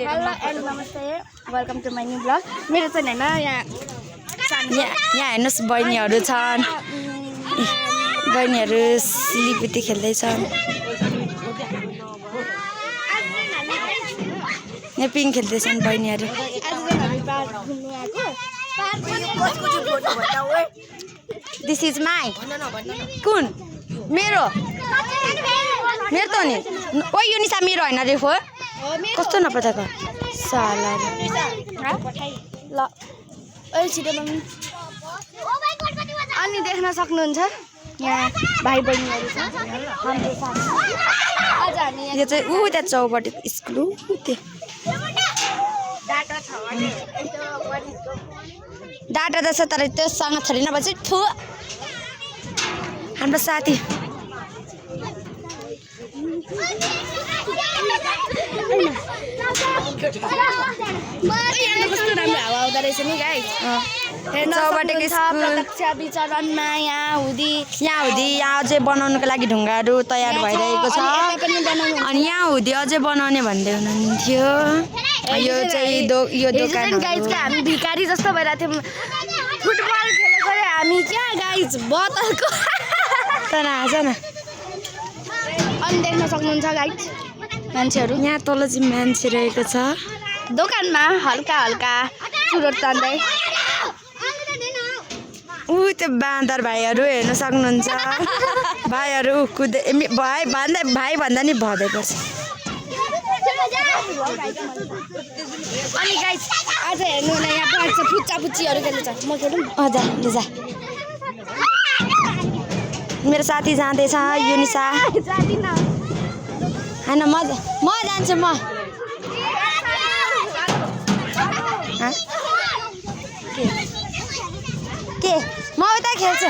hello and नमस्ते welcome to my new blog मेरो चाहिँ हैन यहाँ हेर्नुहोस् बहिनीहरू छन् बहिनीहरू सिलिपिटी खेल्दैछन् यहाँ पिङ खेल्दैछन् बहिनीहरू दिस इज माई कुन मेरो त नि ओ यो निसा मेरो होइन रे हो कस्तो नपठाएको साला ल अनि देख्न सक्नुहुन्छ यहाँ भाइ बहिनीहरू छ हाम्रो साथी आज हामी यो चाहिँ त्यहाँ चौपट्टि स्कुल डाटा त छ तर त्योसँग छोडेन भन्छ ठु हाम्रो साथी कस्तो राम्रो हावा आउँदो रहेछ नि गाइस चौपट्टिको स्कुल प्रत्यक्ष विचरणमा यहाँ अझै बनाउनुको लागि ढुङ्गाहरू तयार भइरहेको छ अनि यहाँ हुँदी अझै बनाउने भन्दै हुनुहुन्थ्यो यो चाहिँ यो दोकान गाइस हामी भिखारी जस्तो भइरहेको थियौँ फुटबल खेलेको हामी क्या गाइस बोतलको तर आज न अनि देख्न सक्नुहुन्छ गाइस मान्छेहरू यहाँ तल चाहिँ मान्छे रहेको छ दोकानमा हल्का हल्का चुरोट तान्दै त्यो बाँदर भाइहरू हेर्न सक्नुहुन्छ भाइहरू कुदे भाइ भन्दा नि भदै पर्छ अनि गाइस आज हेर्नु होला यहाँ पर्छ फुच्चा फुच्चीहरू खेल्छ म खेलौँ हजुर लिजा मेरो साथी जाँदैछ युनिसा होइन म जान्छु म के म उता खेल्छु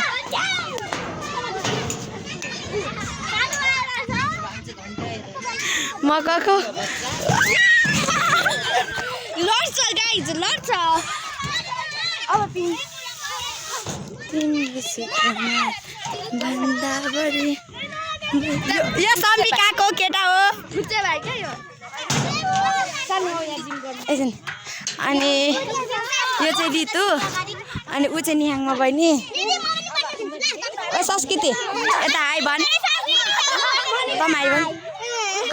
म गएको लड्छ गाइस लड्छ अब भन्दा बढी यो सम्बिकाको केटा हो फुच्चे भाइ क्या यो सानो हो यहाँ जिम गर्नु एकछिन अनि यो चाहिँ रितु अनि ऊ चाहिँ निहाङमा बहिनी ओ संस्कृति यता हाई भन तँ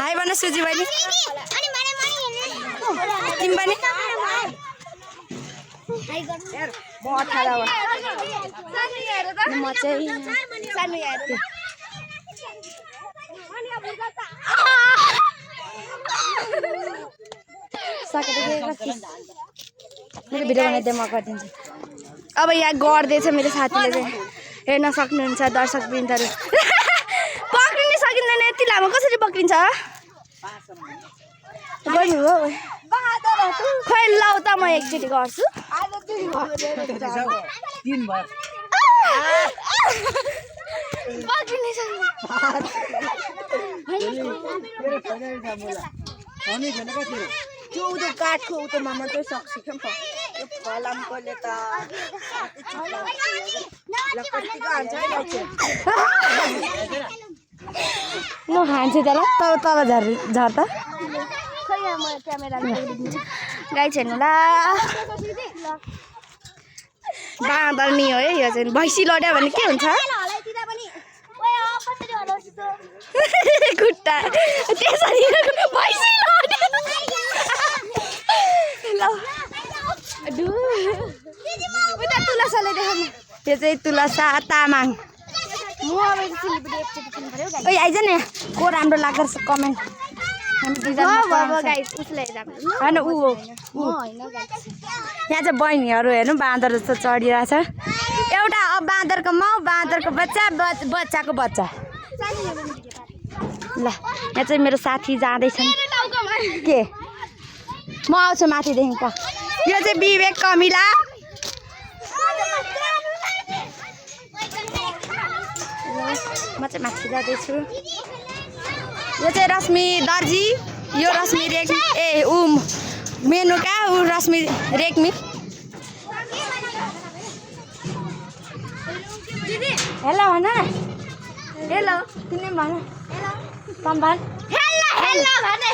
हाई भन सुजी बहिनी तिमी पनि म 18 हो म चाहिँ सानो हेर मेरो भिडियो बनाइदिए म गरिदिन्छु अब यहाँ गर्दैछ मेरो साथीले चाहिँ हेर्न सक्नुहुन्छ दर्शक वृन्दहरू पक्रिन सकिँदैन यति लामो कसरी पक्रिन्छ गर्नु हो खोइ लौ त म एकचोटि गर्छु पक्रिनै त्यो उतो काठको उतोमा मात्रै सक्छ क्या त्यो फलामकोले त म खान्छु त्यसलाई तल झर त खोइ यहाँ म क्यामेरा गाई छैन ला बाँदर नि हो है यो चाहिँ भैँसी लड्यो भने के हुन्छ खुट्टा त्यसरी भैँसी लड्यो ल उता तुलसाले देखाउनु त्यो चाहिँ तुलसा तामाङ म अब सिलिपिटी एकचोटि किन्नु पर्यो ओ आइज नि को राम्रो लाग्दो रहेछ कमेन्ट उसले होइन ऊ हो होइन यहाँ चाहिँ बहिनीहरू हेर्नु बाँदर जस्तो चढिरहेछ एउटा अब बाँदरको माउ बाँदरको बच्चा बच्चाको बच्चा ल यहाँ चाहिँ मेरो साथी जाँदैछन् के म आउँछु माथिदेखि प यो चाहिँ विवेक कमिला म चाहिँ माथि जाँदैछु यो चाहिँ रश्मि दर्जी यो रश्मि रेग्मी ए ऊ मेनुका ऊ रश्मि रेग्मी हेलो भन हेलो तिमी भन हेलो तँ भन हेलो हेलो भने